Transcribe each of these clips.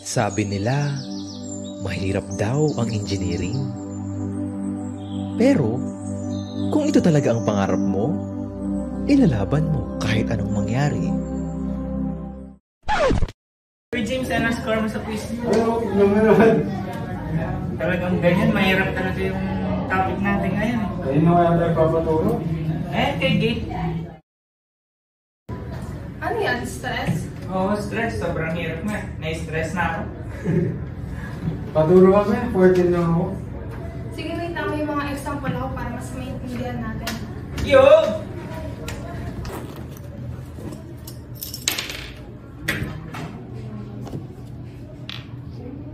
Sabi nila, mahirap daw ang engineering. Pero, kung ito talaga ang pangarap mo, ilalaban mo kahit anong mangyari. Sir James, ano score mo sa quiz? Okay naman. Talagang ganyan, mahirap talaga yung topic natin ngayon. Ayun na kaya tayo papaturo? Kay Gate. Ano yan? Stress? Oo, stress. Sobrang hirap nga. Na-stress na ako. Paturo kami, 14 lang ako. Sige, wait lang. May mga example ako para mas maintindihan natin. Yo!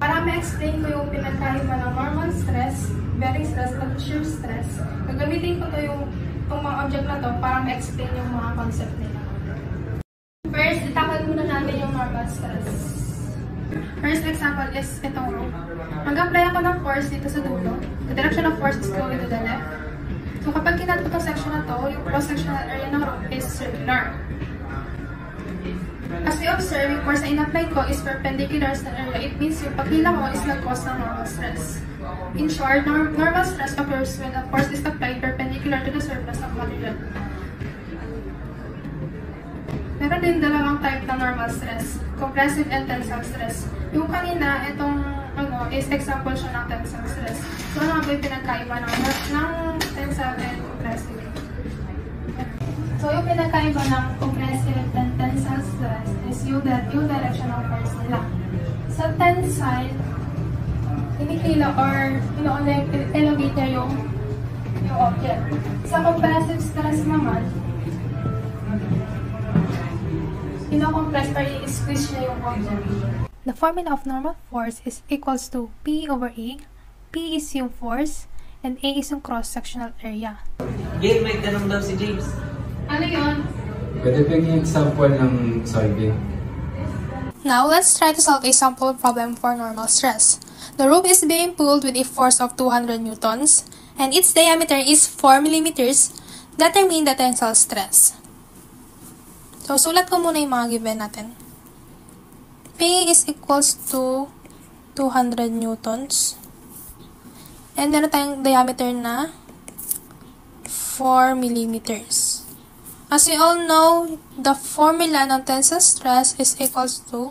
Para ma-explain ko yung pinagkaiba ng normal stress, bearing stress, at shear stress, gagamitin ko itong mga object na to para ma-explain yung mga concept nila. First, itakal muna natin yung normal stress. First example is itong rope. Mag-apply ako ng force dito sa dulo. The direction of force is going to the left. So kapag kinat ko itong section na to, yung cross-sectional area ng rope is circular. As we observe, yung force na in-apply ko is perpendicular sa area. It means yung paghila ko is nag-cause ng normal stress. In short, normal stress occurs when a force is applied perpendicular to the surface of material. Meron din dalawang type ng normal stress, compressive and tensile stress. Yung kanina, itong is example siya ng tensile stress. So ano ba yung pinagkaiba ng tensile and compressive? So yung pinagkaiba ng compressive and tensile stress is yung direction of force nila. Sa tensile, kinikila or elevate niya yung object. Sa compressive stress naman, compress or i-squeeze niya yung object. The formula of normal force is equals to P over A. P is yung force, and A is yung cross-sectional area. Gate, may tanong daw si James. Ano yun? Pwede bigyan example ng solving. Now, let's try to solve a sample problem for normal stress. The rope is being pulled with a force of 200 newtons, and its diameter is 4 millimeters. Determine the tensile stress. So, sulat ko muna yung mga given natin. P is equals to 200 newtons. And meron tayong diameter na 4 millimeters. As we all know, the formula ng tensile stress is equals to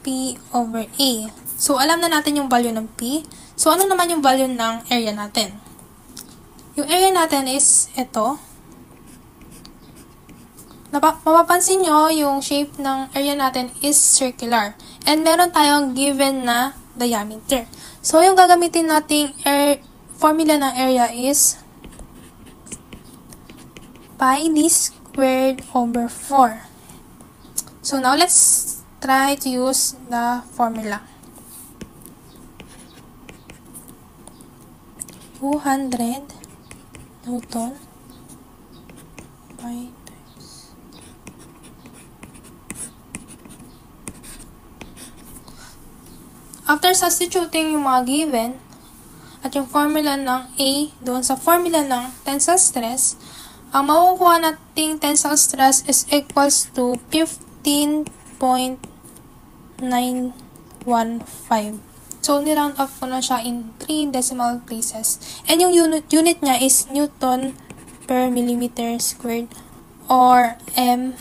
P over A. So, alam na natin yung value ng P. So, ano naman yung value ng area natin? Yung area natin is ito. Mapapansin nyo, yung shape ng area natin is circular. And meron tayong given na diameter. So, yung gagamitin nating formula ng area is pi d squared over 4. So, now let's try to use the formula. 200 Newton pi. After substituting yung mga given at yung formula ng A doon sa formula ng tensile stress, ang makukuha nating tensile stress is equals to 15.915. So, niround off ko na siya in 3 decimal places. And yung unit niya is Newton per millimeter squared or MPa.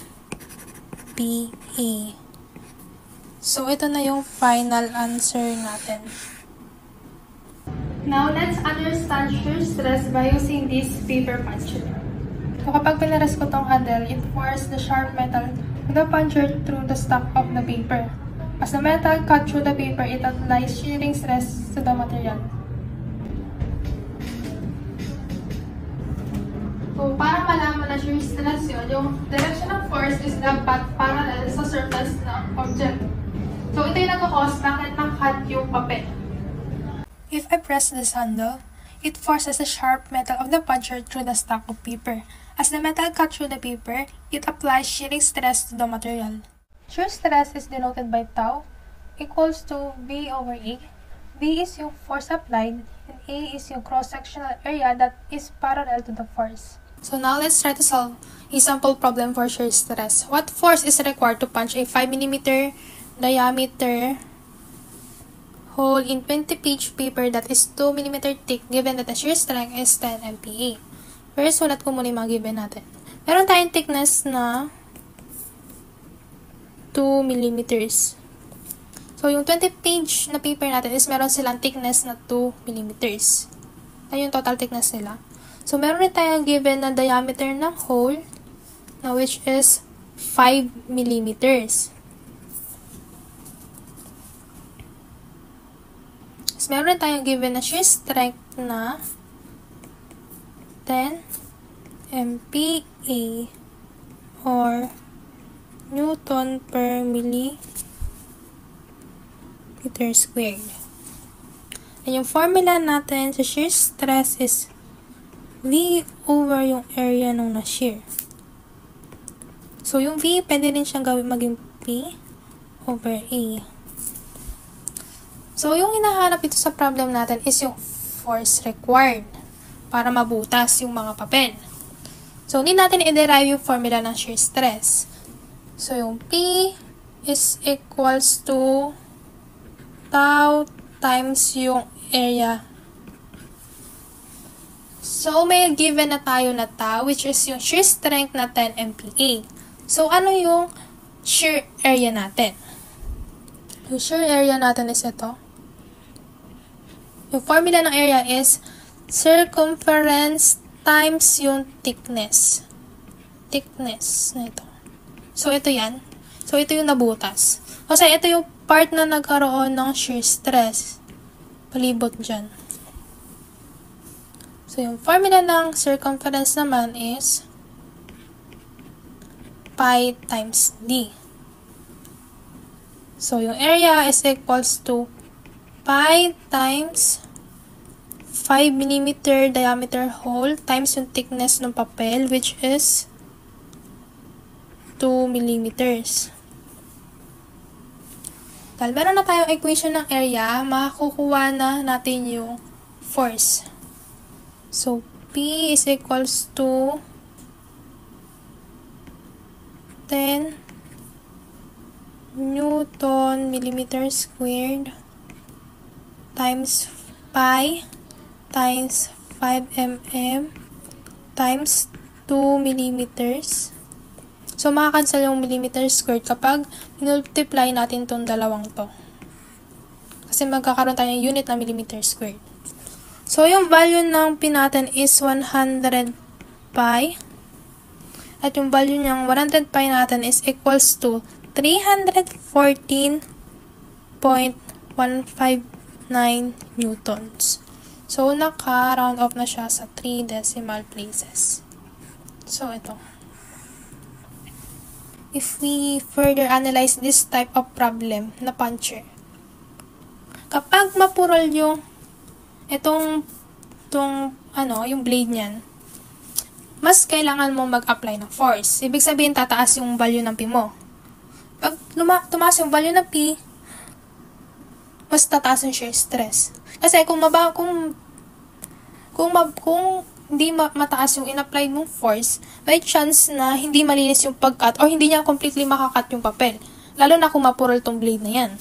So, ito na yung final answer natin. Now, let's understand shear stress by using this paper puncher. So, kapag pinaras ko tong handle, it forces the sharp metal with the puncher through the stock of the paper. As the metal cut through the paper, it applies shearing stress to the material. So, para malaman na shear stress yun, yung direction of force is dapat parallel sa surface ng object. So, ito yung nagkakos bakit nang-cut yung papel. If I press this handle, it forces the sharp metal of the puncher through the stock of paper. As the metal cut through the paper, it applies shearing stress to the material. Shear stress is denoted by tau equals to V over A. V is yung force applied, and A is yung cross-sectional area that is parallel to the force. So now let's try to solve a sample problem for shear stress. What force is required to punch a 5 mm diameter hole in 20-page paper that is 2 mm thick given that the shear strength is 10 MPa. First, sulat ko muna yung mga given natin. Meron tayong thickness na 2 mm. So, yung 20-page na paper natin is meron silang thickness na 2 mm. Ayun yung total thickness nila. So, meron rin tayong given na diameter ng hole na which is 5 mm. So, meron rin tayong given na shear strength na 10 MPa or Newton per millimeter squared. And yung formula natin sa shear stress is V over yung area nung na-shear. So, yung V, pwede rin siyang gawin maging P over A. So, yung hinahanap ito sa problem natin is yung force required para mabutas yung mga papel. So, hindi natin i-derive yung formula ng shear stress. So, yung P is equals to tau times yung area. So, may given na tayo na tau, which is yung shear strength na 10 MPa. So, ano yung shear area natin? Yung shear area natin is ito. Yung formula ng area is circumference times yung thickness. Thickness na ito. So, ito yan. So, ito yung nabutas. Kasi ito yung part na nagkaroon ng shear stress. Palibot dyan. So, yung formula ng circumference naman is pi times d. So, yung area is equals to pi times 5 mm diameter hole times yung thickness ng papel, which is 2 mm. Dahil meron na tayong equation ng area, makakukuha na natin yung force. So, P is equals to 10 Newton millimeter squared times pi times 5 mm times 2 millimeters. So, makakancel yung millimeter squared kapag multiply natin itong dalawang to. Kasi magkakaroon tayo ng unit na millimeter squared. So, yung value ng P natin is 100 pi. At yung value ng 100 pi natin is equals to 314.159 newtons. So, naka-round off na siya sa 3 decimal places. So, ito. If we further analyze this type of problem na puncture, kapag mapurol yung yung blade niyan, mas kailangan mo mag-apply ng force. Ibig sabihin, tataas yung value ng P mo. Pag tumaas yung value ng P, mas tataas yung shear stress. Kasi kung hindi mataas yung in-apply mong force, may chance na hindi malinis yung pag-cut or hindi niya completely makakat yung papel. Lalo na kung mapurol tong blade na yan.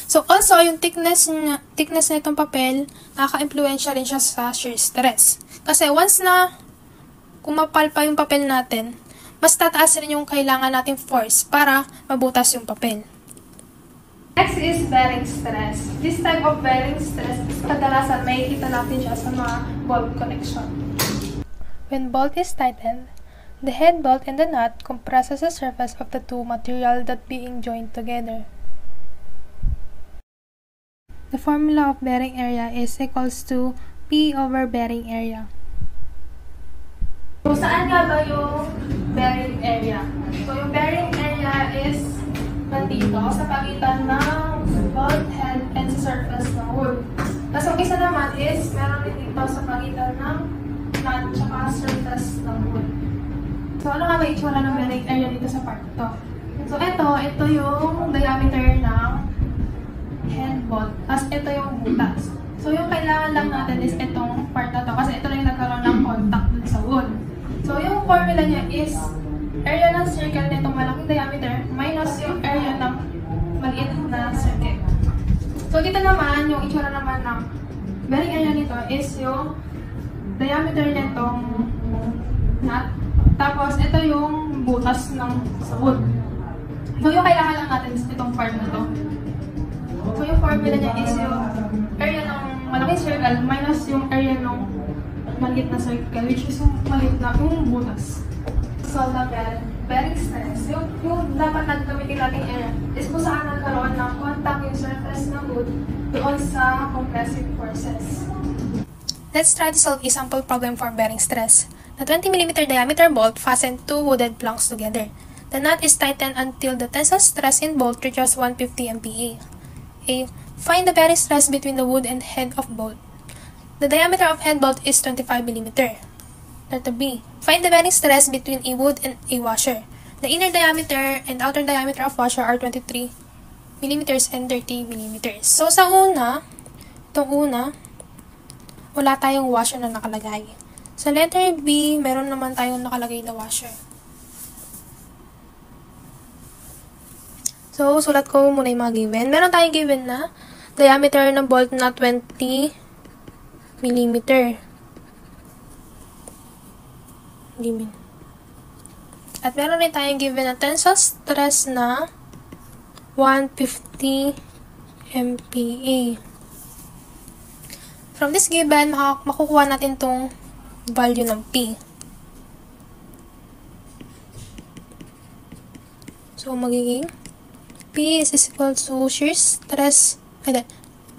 So, also, yung thickness na itong papel, nakaka-impluensya rin siya sa shear stress. Kasi once na kumapal pa yung papel natin, mas tataas rin yung kailangan nating force para mabutas yung papel. Next is bearing stress. This type of bearing stress, kadalasan makikita natin siya sa mga bolt connection. When bolt is tightened, the head bolt and the nut compresses the surface of the two material that being joined together. The formula of bearing area is equals to P over bearing area. So, saan nga ba yung bearing area? So, yung bearing area is nandito sa pagitan ng bolt head and sa surface ng wood. Tapos, ang isa naman is meron din dito sa pagitan ng nut tsaka surface ng wood. So, ano nga ba itsura ng bearing area dito sa part ito? So, ito yung diameter ng head bolt. Tapos, ito yung butas. So, yung kailangan lang natin is itong part na to kasi ito lang yung nagkaroon ng contact dun sa wood. So, yung formula niya is area ng circle nitong malaking diameter minus yung area ng So, dito naman, yung itsura naman ng bearing area nito is yung diameter nitong nut. Tapos, ito yung butas ng sa wood. So, yung kailangan lang natin is itong part na to. So, yung formula niya is yung area ng malaking circle minus yung area ng maliit na circle, which is yung maliit na yung butas. So, the bearing stress, yung dapat nagamitin natin area is kung saan nagkaroon ng contact yung surface ng wood doon sa compressive forces. Let's try to solve a sample problem for bearing stress. The 20mm diameter bolt fastened two wooded planks together. The nut is tightened until the tensile stress in bolt reaches 150 MPa. A. Find the bearing stress between the wood and head of bolt. The diameter of head bolt is 25mm. Letter B. Find the bearing stress between a wood and a washer. The inner diameter and outer diameter of washer are 23mm and 30mm. So, sa itong una, wala tayong washer na nakalagay. Sa letter B, meron naman tayong nakalagay na washer. So, sulat ko muna yung mga given. Meron tayong given na diameter ng bolt na 20mm. Given. At meron rin tayong given na tensile stress na 150 MPa. From this given, makukuha natin tong value ng P. So, magiging P is equal to shear stress,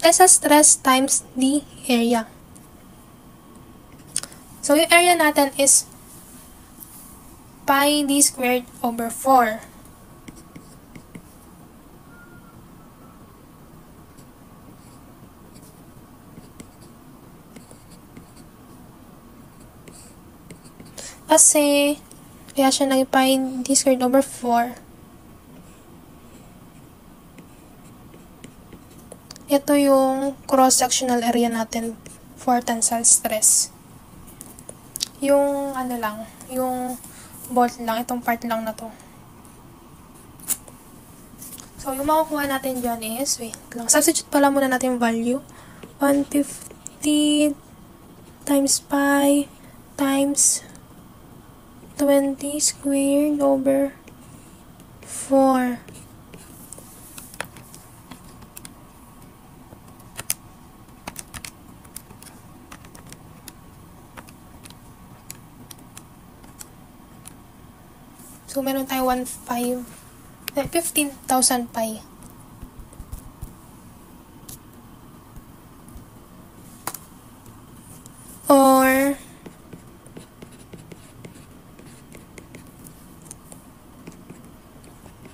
tensile stress times the area. So, yung area natin is pi d squared over 4. Kasi, kaya siya naging pi d squared over 4. Ito yung cross-sectional area natin for tensile stress. Yung yung bolt lang, itong part lang na to. So, yung makukuha natin dyan is, wait lang, substitute pala muna natin yung value. 150 times pi times 20 squared over 4. So, meron tayo 15,000 pi. Or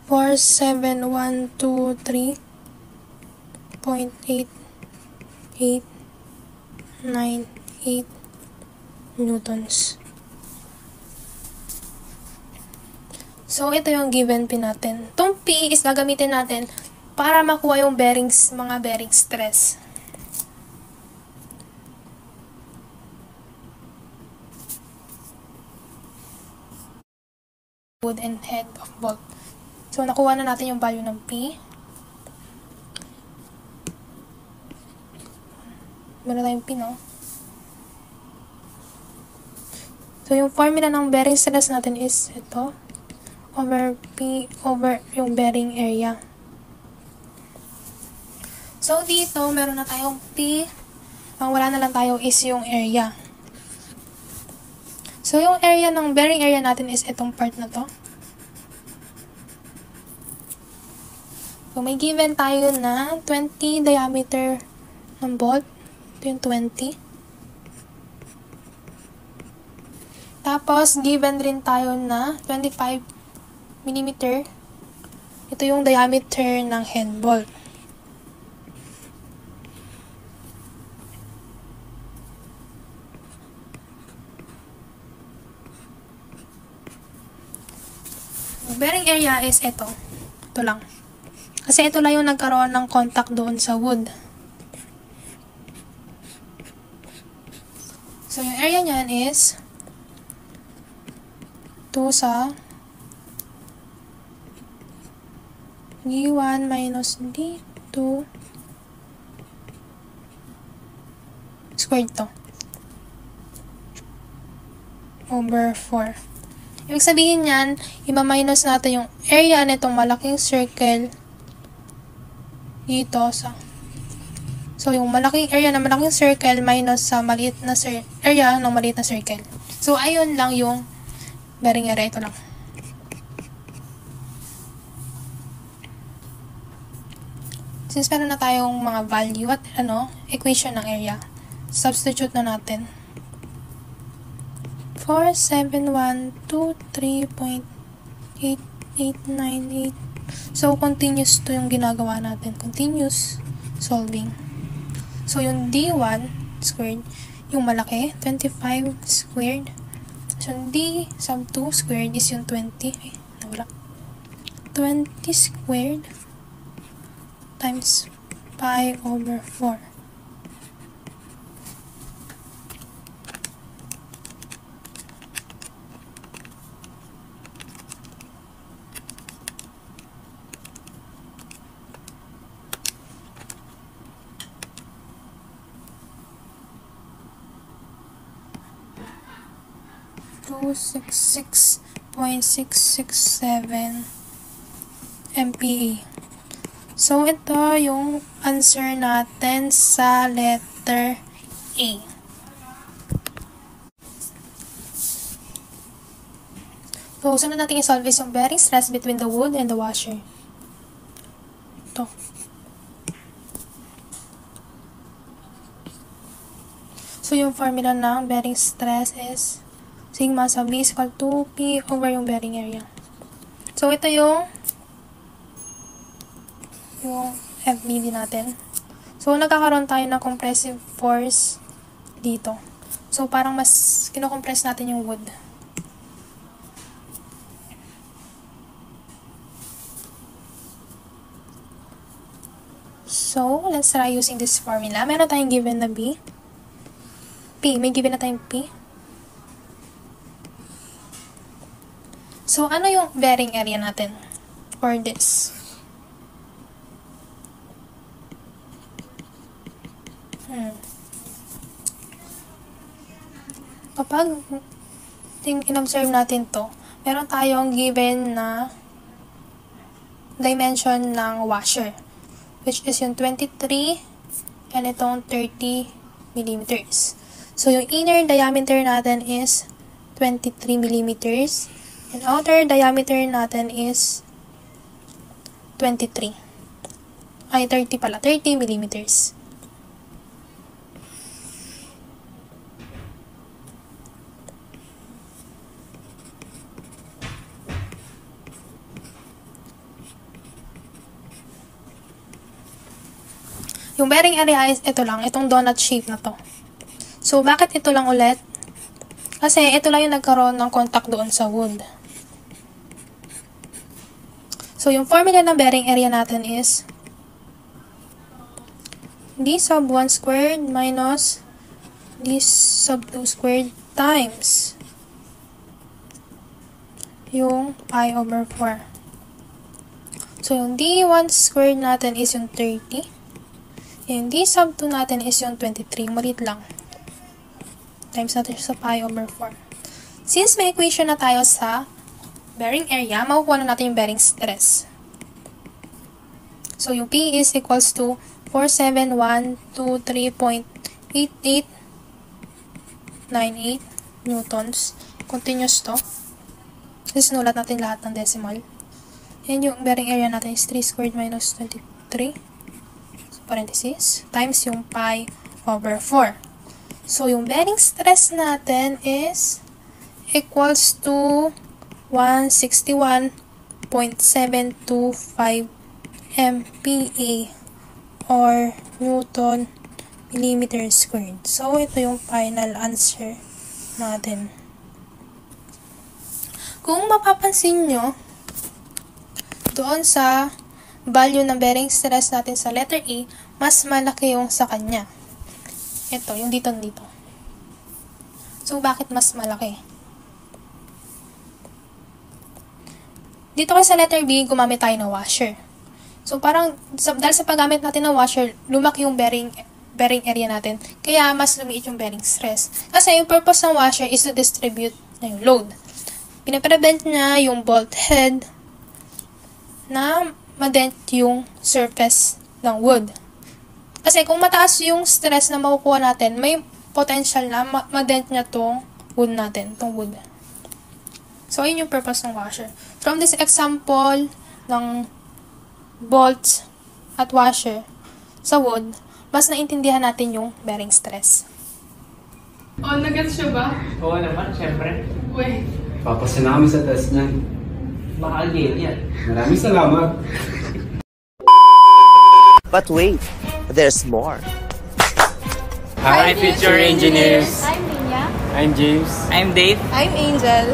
47123.8898 newtons. So, ito yung given P natin. Itong P is gagamitin natin para makuha yung mga bearing stress. Wood and head of bolt. So, nakuha na natin yung value ng P. Meron tayong P, no? So, yung formula ng bearing stress natin is ito. Over P over yung bearing area. So, dito, meron na tayong P. Ang wala na lang tayo is yung area. So, yung area ng bearing area natin is itong part na to. So, may given tayo na 20 diameter ng bolt. Ito yung 20. Tapos, given rin tayo na 25 millimeter. Ito yung diameter ng head bolt. Bearing area is ito. Ito lang. Kasi ito lang yung nagkaroon ng contact doon sa wood. So, yung area niyan is 2 sa D1 minus D2 squared to. Over 4. Ibig sabihin yan, ima-minus natin yung area nitong malaking circle dito sa... So, yung malaking area ng malaking circle minus sa maliit na area ng maliit na circle. So, ayun lang yung bearing area. Ito lang. Since meron na tayong mga value at equation ng area, substitute na natin. 47123.8898. So, continuous to yung ginagawa natin. Continuous solving. So, yung D1 squared, yung malaki, 25 squared. So, yung D sub 2 squared is yung 20. Ay, nawala. 20 squared times pi over 4. So, 66.667 MPa. So, ito yung answer natin sa letter A. So, sunod natin i-solve is yung bearing stress between the wood and the washer. Ito. So, yung formula ng bearing stress is sigma sub B is equal to P over yung bearing area. So, ito yung FBD natin. So, nagkakaroon tayo ng compressive force dito. So, parang mas kinocompress natin yung wood. So, let's try using this formula. Meron tayong given na B. P. May given na tayong P. So, ano yung bearing area natin for this? Kapag in-observe natin to, meron tayong given na dimension ng washer, which is yung 23 and itong 30 millimeters. So, yung inner diameter natin is 23 millimeters. And outer diameter natin is 23. Ay, 30 pala. 30 millimeters. Yung bearing area is ito lang. Itong donut shape na to. So, bakit ito lang ulit? Kasi ito lang yung nagkaroon ng contact doon sa wood. So, yung formula ng bearing area natin is D sub 1 squared minus D sub 2 squared times yung pi over 4. So, yung D1 squared natin is yung 30. Yung D sub 2 natin is yung 23. Malit lang. Times natin sa pi over 4. Since may equation na tayo sa bearing area, makukuha na natin yung bearing stress. So, yung P is equals to 47123.8898 newtons. Continuous to. Sinulat natin lahat ng decimal. And yung bearing area natin is 3 squared minus 23. So, parenthesis. Times yung pi over 4. So, yung bearing stress natin is equals to 161.725 MPa or Newton millimeter squared. So, ito yung final answer natin. Kung mapapansin nyo, doon sa value ng bearing stress natin sa letter A, mas malaki yung sa kanya. Ito, yung dito. So, bakit mas malaki? Dito kasi sa letter B, gumamit tayo ng washer. So, parang, dahil sa paggamit natin ng washer, lumaki yung bearing bearing area natin. Kaya mas lumiit yung bearing stress. Kasi yung purpose ng washer is to distribute na yung load. Pinaprevent niya yung bolt head na madent yung surface ng wood. Kasi kung mataas yung stress na makukuha natin, may potential na madent niya tong wood natin, tong wood. So, yun yung purpose ng washer. From this example ng bolts at washer sa wood, mas naintindihan natin yung bearing stress. Oh, nag-gets siya ba? Oo naman, syempre. Wait. Papasa na kami sa test niyan. Makagil yan. Maraming salamat. But wait, there's more. Hi, future engineers! I'm Minya. I'm James. I'm Dave. I'm Angel.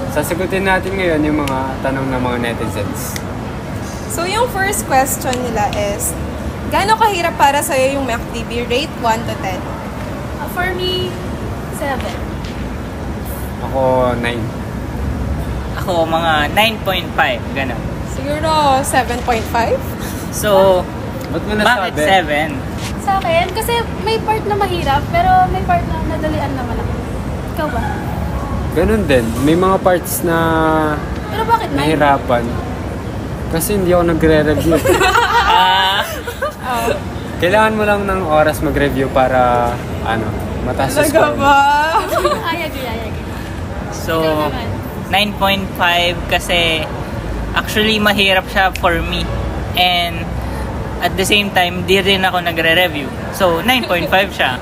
Sasagutin natin ngayon yung mga tanong ng mga netizens. So, yung first question nila is, gaano kahirap para sa'yo yung MacDB rate 1 to 10? For me, 7. Ako, 9. Ako, mga 9.5, gano'n. Siguro 7.5? So, Ba't mo bakit nasabi? 7? Sa akin, kasi may part na mahirap, pero may part na nadalian naman ako. Ikaw ba? Ganun din. May mga parts na Pero bakit 9? nahirapan. Kasi hindi ako nagre-review. Kailangan mo lang ng oras mag-review para, mataas sa Talaga score. ba? I agree. So, Ikaw naman. 9.5 kasi actually mahirap siya for me. And at the same time, di rin ako nagre-review. So, 9.5 siya.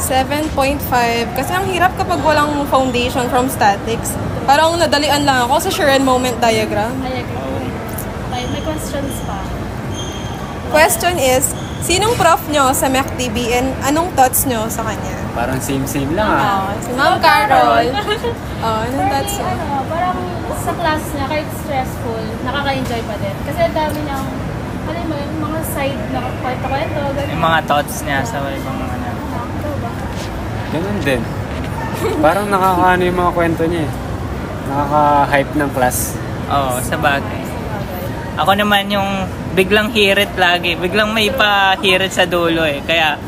7.5. Kasi ang hirap kapag walang foundation from statics. Parang nadalian lang ako sa sure and moment diagram. I agree. May questions pa. Question is, sinong prof nyo sa MacDB and anong thoughts nyo sa kanya? Parang same-same lang ah. Si Ma'am Carol. Anong For thoughts me, nyo? parang sa class niya, kahit stressful, nakaka-enjoy pa din. Kasi ang dami niyang, alam mo, yung mga side na kwento-kwento, ganun. Yung mga thoughts niya sa ibang mga Ikaw ba? Ganun din. Parang nakakaano yung mga kwento niya eh. Nakaka-hype ng class. Oo, sa bagay. Ako naman yung biglang hirit lagi. Biglang may pa-hirit sa dulo eh. Kaya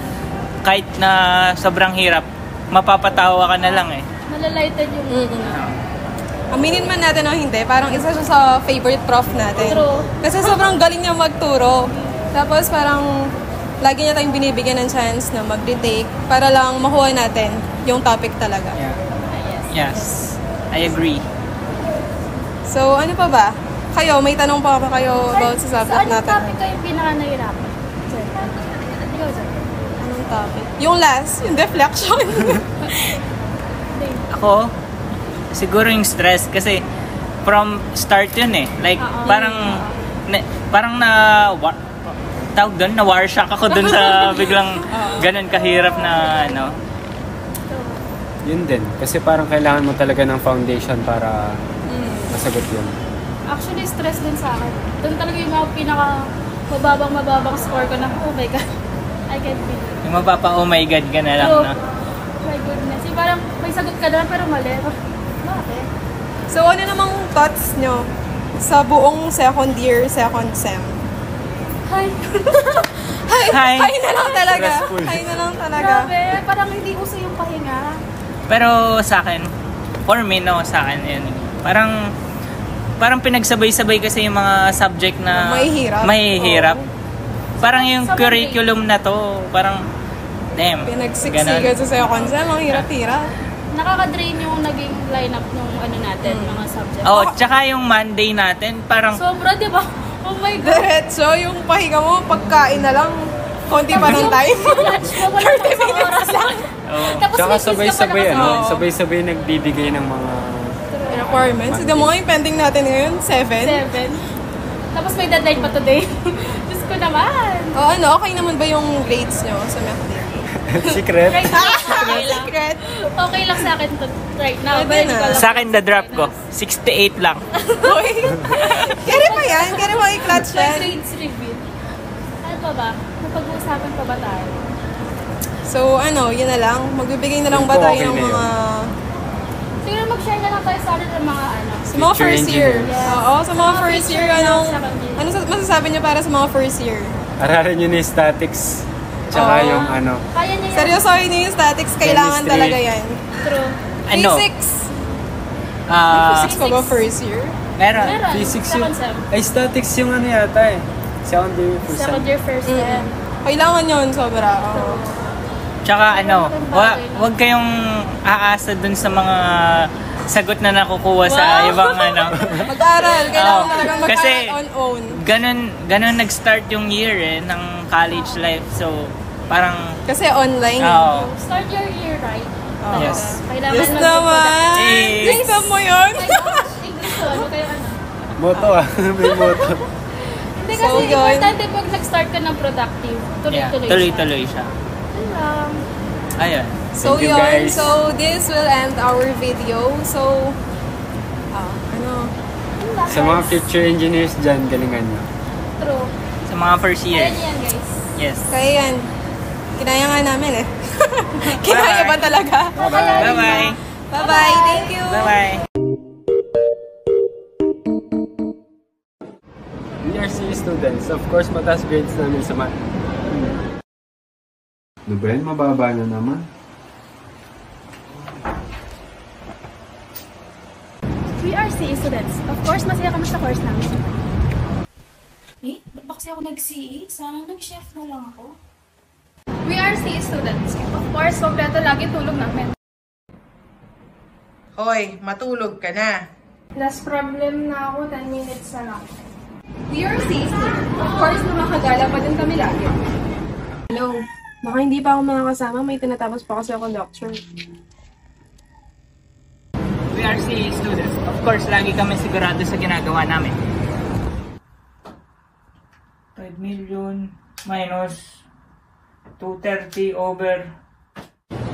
kahit na sobrang hirap, mapapatawa ka na lang eh. Malalighted yung... Aminin man natin o hindi, parang isa siya sa favorite prof natin. True. Kasi sobrang galing niya magturo. Tapos parang lagi niya tayong binibigyan ng chance na mag-retake para lang makuha natin yung topic talaga. Yes, I agree. So, ano pa ba? Kayo, may tanong pa ba kayo about sa subject Anong natin? topic kayo pinaka-nahirapan? Ikaw, Jen. Anong topic? Yung last, yung deflection. Ako, siguro yung stress kasi from start yun eh. Like, parang tawag doon, na-war shock ako doon sa biglang ganun kahirap na Yun din. Kasi parang kailangan mo talaga ng foundation para masagot yun. Actually, stress din sa akin. Doon talaga yung mga pinaka-mababang score ko na, oh my God, I can't believe. Yung mapapa oh my God ka na lang So, na. oh my goodness. Yung parang may sagot ka na pero mali. Bakit? So, ano namang thoughts nyo sa buong second year, second sem? Hi. Hi! Hay na lang talaga. Stressful. Hay na lang talaga. Grabe, parang hindi uso yung pahinga. Pero sa akin, for me no, sa akin yun. Parang pinagsabay-sabay kasi yung mga subject na Mahihirap. Parang yung Sa curriculum na to, parang damn. Pinagsiksikan sa second sem, ang hirap-hirap. Nakaka-drain yung naging lineup ng natin, mga subject. Oh, tsaka yung Monday natin, parang Sobra, di ba? Oh my God. Diretso, yung pahinga mo, pagkain na lang, konti pa ng time. Lunch mo, wala 30 minutes lang. Tapos Tsaka may quiz ka pa sabay-sabay naman. Oo. sabay-sabay nagbibigay ng mga Requirements. Tignan mo nga yung pending natin ngayon, 7. 7. Tapos may deadline pa today. Diyos ko naman. Okay naman ba yung grades nyo sa MacDB? secret. Right now, okay lang. Secret. Okay lang sa akin to right now. Pwede Pero na. hindi ko alam. sa akin the drop ko, 68 lang. Uy. Kere pa yan? Kere mo i-clutch May yan? grades review. Ano pa ba? Napag-uusapan pa ba tayo? So, yun na lang. Magbibigay na lang ba Yun po, tayo okay ng na yun. mga... Siguro mag-share na lang tayo sa akin ng mga Sa mga Future first year. engineers. Oo, sa mga Mga first year, future ano na second year. masasabi niyo para sa mga first year? Aralin nyo na yung statics. Tsaka Oo. yung ano, Kaya niya yan. Seryosohin niyo yung statics, kailangan Chemistry. talaga yan. True. Ano? Physics. Ah, Physics pa ba first year? meron. Meron. physics Sa yung... concept. Ay, statics yung ano yata eh. Second year, first Second year, first year. Kailangan yun, sobra. Oo. Tsaka ano, wag kayong aasa dun sa mga sagot na nakukuha sa Wow. ibang ano. Mag-aral, kailangan Oo. talagang Kasi mag-aral on own. ganun nag-start yung year ng college life. So, parang, Kasi online. oh, Start your year right. Talaga. Yes. Kailangan Yes mag-be naman! Eh. Exam mo yun! Oh my gosh, English yun. Huwag kayo ano. Moto ah. May moto. Hindi So, kasi yun. importante pag nag-start ka ng productive, yeah, tuloy-tuloy siya. tuloy-tuloy siya. Yun lang. Ayun. So Thank you, yun, guys. so this will end our video. So, ano, Yun lang, Sa mga guys. future engineers dyan, galingan nyo. True. Sa mga first Kaya year. niyo yan, guys. Yes. kaya yan. Kinaya nga namin eh. Kinaya ba talaga? Bye-bye. Bye-bye, thank you! Bye-bye. We are CE students. Of course, mataas grades namin sa math. Ano ba yun? Mababa na naman. We are CE students. Of course, masaya kami sa course namin. Ba't ba kasi ako nag-CE? Sana nag-chef na lang ako. We are CE students. Of course, kompleto lagi tulog namin. Hoy, matulog ka na. Last problem na ako, 10 minutes na lang. We are CE students. Of course, nakakagala pa din kami lagi. Hello, baka hindi pa ako makakasama. May tinatapos pa kasi akong lecture. We are CE students. Of course, lagi kami sigurado sa ginagawa namin. 5 million minus 230 over...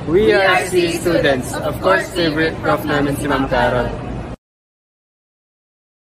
We are CE students. Of course, favorite prof namin si Ma'am Carol.